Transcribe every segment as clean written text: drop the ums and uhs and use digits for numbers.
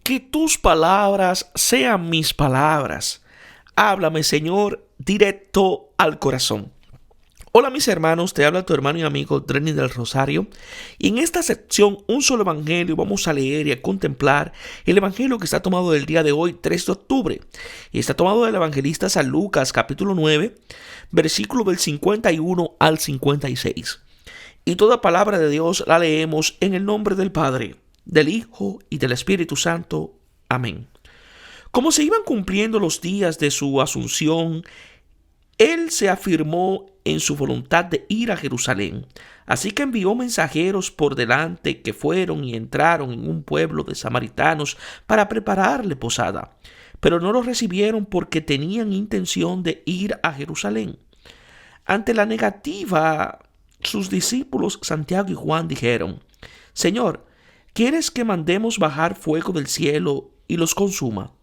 Que tus palabras sean mis palabras. Háblame, Señor, directo al corazón. Hola mis hermanos, te habla tu hermano y amigo Drenny del Rosario, y en esta sección Un Solo Evangelio vamos a leer y a contemplar el Evangelio que está tomado del día de hoy, 3 de octubre, y está tomado del evangelista San Lucas capítulo 9, versículo del 51 al 56. Y toda palabra de Dios la leemos en el nombre del Padre, del Hijo y del Espíritu Santo. Amén. Como se iban cumpliendo los días de su asunción, él se afirmó en su voluntad de ir a Jerusalén. Así que envió mensajeros por delante que fueron y entraron en un pueblo de samaritanos para prepararle posada. Pero no lo recibieron porque tenían intención de ir a Jerusalén. Ante la negativa, sus discípulos Santiago y Juan dijeron: Señor, ¿quieres que mandemos bajar fuego del cielo y los consuma?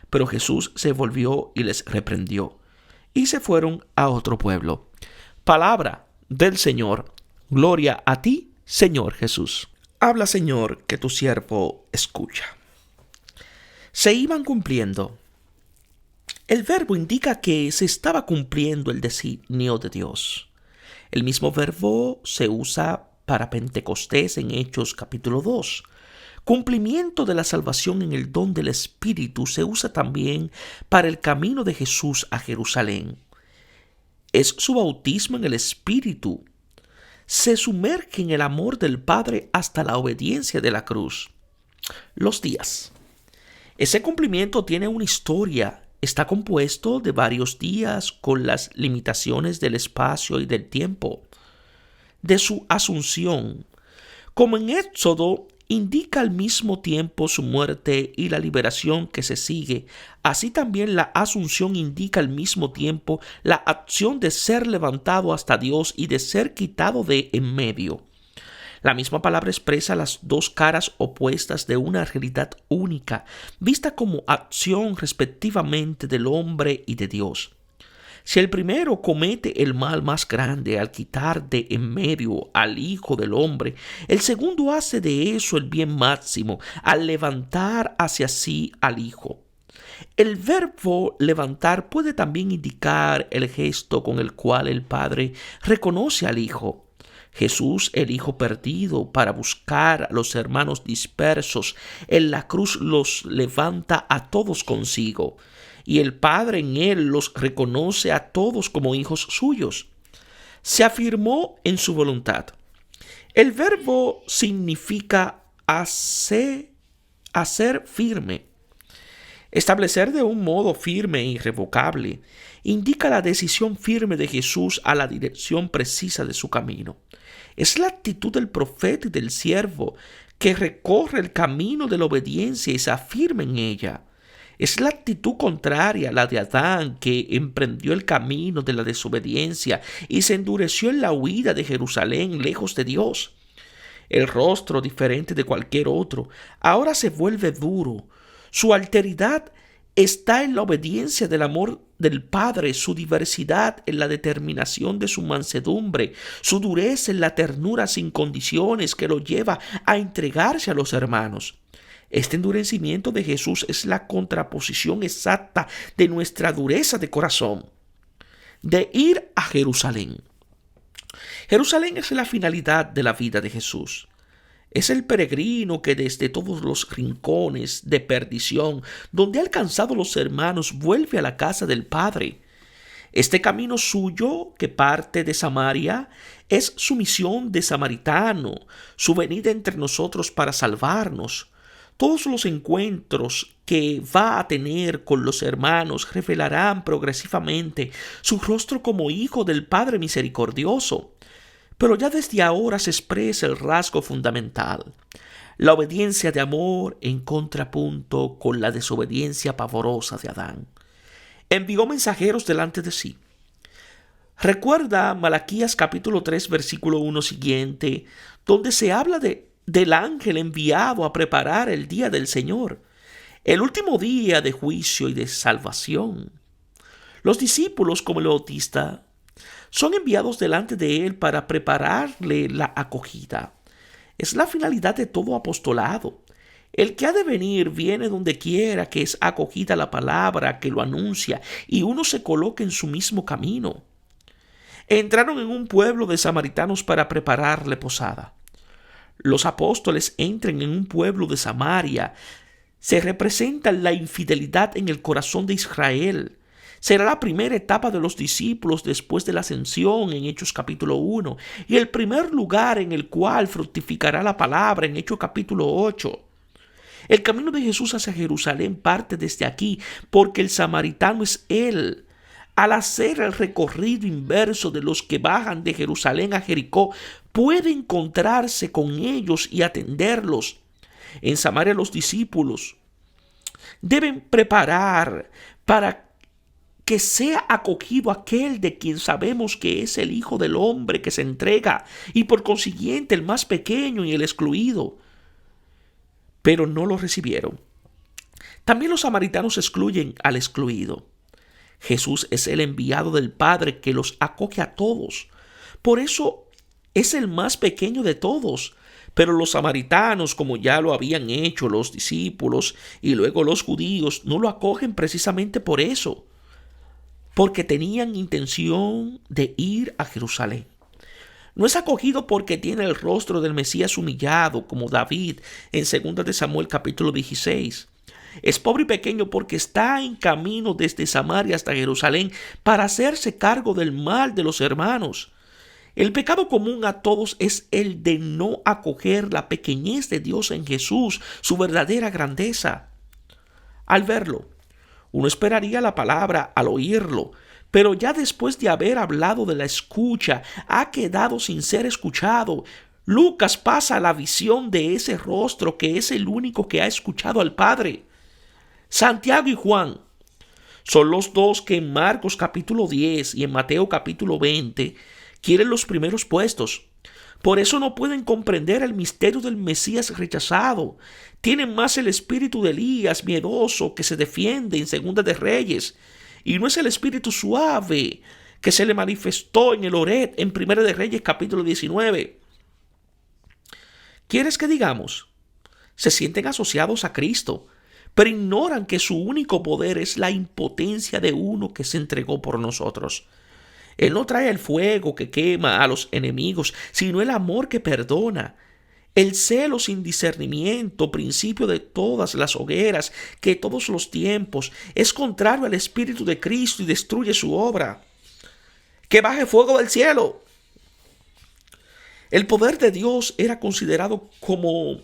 Pero Jesús se volvió y les reprendió, y se fueron a otro pueblo. Palabra del Señor. Gloria a ti, Señor Jesús. Habla, Señor, que tu siervo escucha. Se iban cumpliendo. El verbo indica que se estaba cumpliendo el designio de Dios. El mismo verbo se usa para Pentecostés en Hechos capítulo 2. Cumplimiento de la salvación en el don del Espíritu se usa también para el camino de Jesús a Jerusalén. Es su bautismo en el Espíritu. Se sumerge en el amor del Padre hasta la obediencia de la cruz. Los días. Ese cumplimiento tiene una historia. Está compuesto de varios días con las limitaciones del espacio y del tiempo. De su asunción. Como en Éxodo, indica al mismo tiempo su muerte y la liberación que se sigue. Así también la asunción indica al mismo tiempo la acción de ser levantado hasta Dios y de ser quitado de en medio. La misma palabra expresa las dos caras opuestas de una realidad única, vista como acción respectivamente del hombre y de Dios. Si el primero comete el mal más grande al quitar de en medio al Hijo del Hombre, el segundo hace de eso el bien máximo al levantar hacia sí al Hijo. El verbo levantar puede también indicar el gesto con el cual el Padre reconoce al Hijo. Jesús, el Hijo perdido, para buscar a los hermanos dispersos, en la cruz los levanta a todos consigo. Y el Padre en él los reconoce a todos como hijos suyos. Se afirmó en su voluntad. El verbo significa hacer firme. Establecer de un modo firme e irrevocable indica la decisión firme de Jesús a la dirección precisa de su camino. Es la actitud del profeta y del siervo que recorre el camino de la obediencia y se afirma en ella. Es la actitud contraria a la de Adán, que emprendió el camino de la desobediencia y se endureció en la huida de Jerusalén lejos de Dios. El rostro, diferente de cualquier otro, ahora se vuelve duro. Su alteridad está en la obediencia del amor del Padre, su diversidad en la determinación de su mansedumbre, su dureza en la ternura sin condiciones que lo lleva a entregarse a los hermanos. Este endurecimiento de Jesús es la contraposición exacta de nuestra dureza de corazón, de ir a Jerusalén. Jerusalén es la finalidad de la vida de Jesús. Es el peregrino que desde todos los rincones de perdición, donde ha alcanzado los hermanos, vuelve a la casa del Padre. Este camino suyo, que parte de Samaria, es su misión de samaritano, su venida entre nosotros para salvarnos. Todos los encuentros que va a tener con los hermanos revelarán progresivamente su rostro como hijo del Padre misericordioso. Pero ya desde ahora se expresa el rasgo fundamental, la obediencia de amor en contrapunto con la desobediencia pavorosa de Adán. Envió mensajeros delante de sí. Recuerda Malaquías capítulo 3 versículo 1 siguiente, donde se habla del ángel enviado a preparar el día del Señor, el último día de juicio y de salvación. Los discípulos, como el Bautista, son enviados delante de él para prepararle la acogida. Es la finalidad de todo apostolado. El que ha de venir viene donde quiera que es acogida la palabra que lo anuncia, y uno se coloca en su mismo camino. Entraron en un pueblo de samaritanos para prepararle posada. Los apóstoles entran en un pueblo de Samaria. Se representa la infidelidad en el corazón de Israel. Será la primera etapa de los discípulos después de la ascensión en Hechos capítulo 1 y el primer lugar en el cual fructificará la palabra en Hechos capítulo 8. El camino de Jesús hacia Jerusalén parte desde aquí porque el samaritano es Él. Al hacer el recorrido inverso de los que bajan de Jerusalén a Jericó, puede encontrarse con ellos y atenderlos. En Samaria los discípulos deben preparar para que sea acogido aquel de quien sabemos que es el Hijo del Hombre que se entrega y por consiguiente el más pequeño y el excluido. Pero no lo recibieron. También los samaritanos excluyen al excluido. Jesús es el enviado del Padre que los acoge a todos. Por eso es el más pequeño de todos. Pero los samaritanos, como ya lo habían hecho los discípulos y luego los judíos, no lo acogen precisamente por eso, porque tenían intención de ir a Jerusalén. No es acogido porque tiene el rostro del Mesías humillado, como David en 2 de Samuel capítulo 16. Es pobre y pequeño porque está en camino desde Samaria hasta Jerusalén para hacerse cargo del mal de los hermanos. El pecado común a todos es el de no acoger la pequeñez de Dios en Jesús, su verdadera grandeza. Al verlo, uno esperaría la palabra al oírlo, pero ya después de haber hablado de la escucha, ha quedado sin ser escuchado. Lucas pasa a la visión de ese rostro que es el único que ha escuchado al Padre. Santiago y Juan son los dos que en Marcos capítulo 10 y en Mateo capítulo 20 quieren los primeros puestos. Por eso no pueden comprender el misterio del Mesías rechazado. Tienen más el espíritu de Elías miedoso que se defiende en Segunda de Reyes. Y no es el espíritu suave que se le manifestó en el Horeb en Primera de Reyes capítulo 19. ¿Quieres que digamos? Se sienten asociados a Cristo, pero ignoran que su único poder es la impotencia de uno que se entregó por nosotros. Él no trae el fuego que quema a los enemigos, sino el amor que perdona. El celo sin discernimiento, principio de todas las hogueras, que todos los tiempos, es contrario al Espíritu de Cristo y destruye su obra. ¡Que baje fuego del cielo! El poder de Dios era considerado como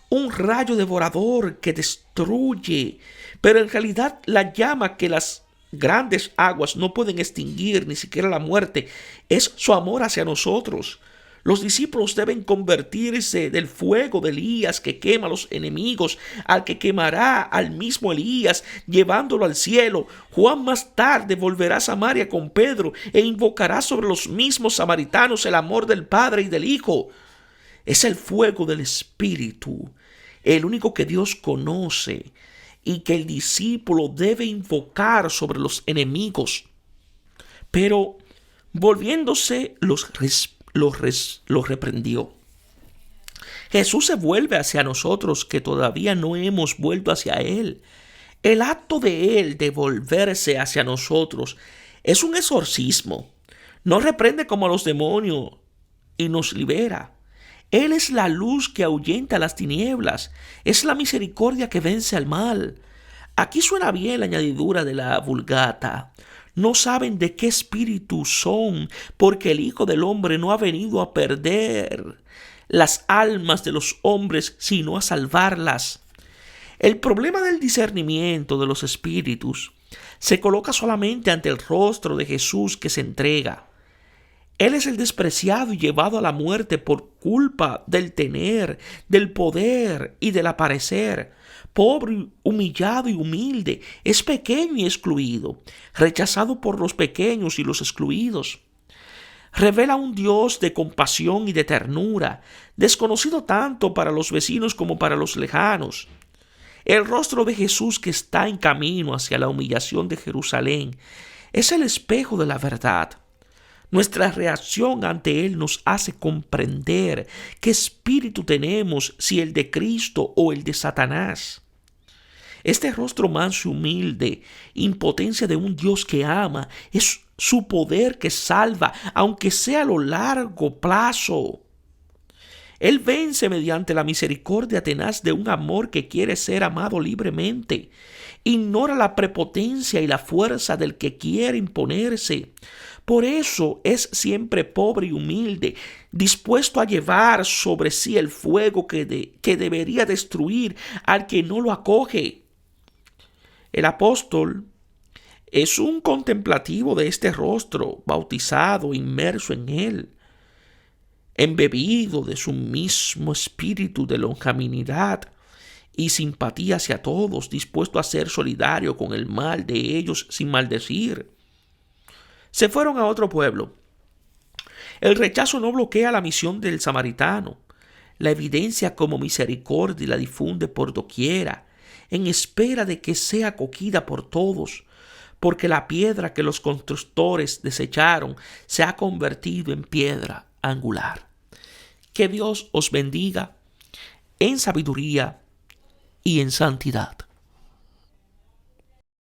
un rayo devorador que destruye, pero en realidad la llama que las grandes aguas no pueden extinguir, ni siquiera la muerte, es su amor hacia nosotros. Los discípulos deben convertirse del fuego de Elías que quema a los enemigos al que quemará al mismo Elías, llevándolo al cielo. Juan más tarde volverá a Samaria con Pedro e invocará sobre los mismos samaritanos el amor del Padre y del Hijo. Es el fuego del Espíritu, el único que Dios conoce y que el discípulo debe invocar sobre los enemigos. Pero volviéndose los reprendió. Jesús se vuelve hacia nosotros que todavía no hemos vuelto hacia Él. El acto de Él de volverse hacia nosotros es un exorcismo. No reprende como a los demonios y nos libera. Él es la luz que ahuyenta las tinieblas. Es la misericordia que vence al mal. Aquí suena bien la añadidura de la Vulgata. No saben de qué espíritu son, porque el Hijo del Hombre no ha venido a perder las almas de los hombres, sino a salvarlas. El problema del discernimiento de los espíritus se coloca solamente ante el rostro de Jesús que se entrega. Él es el despreciado y llevado a la muerte por culpa del tener, del poder y del aparecer. Pobre, humillado y humilde, es pequeño y excluido, rechazado por los pequeños y los excluidos. Revela un Dios de compasión y de ternura, desconocido tanto para los vecinos como para los lejanos. El rostro de Jesús que está en camino hacia la humillación de Jerusalén es el espejo de la verdad. Nuestra reacción ante Él nos hace comprender qué espíritu tenemos, si el de Cristo o el de Satanás. Este rostro manso y humilde, impotencia de un Dios que ama, es su poder que salva, aunque sea a lo largo plazo. Él vence mediante la misericordia tenaz de un amor que quiere ser amado libremente. Ignora la prepotencia y la fuerza del que quiere imponerse. Por eso es siempre pobre y humilde, dispuesto a llevar sobre sí el fuego que debería destruir al que no lo acoge. El apóstol es un contemplativo de este rostro, bautizado, inmerso en él, embebido de su mismo espíritu de longanimidad y simpatía hacia todos, dispuesto a ser solidario con el mal de ellos sin maldecir. Se fueron a otro pueblo. El rechazo no bloquea la misión del samaritano. La evidencia como misericordia y la difunde por doquiera, en espera de que sea acogida por todos, porque la piedra que los constructores desecharon se ha convertido en piedra angular. Que Dios os bendiga en sabiduría y en santidad.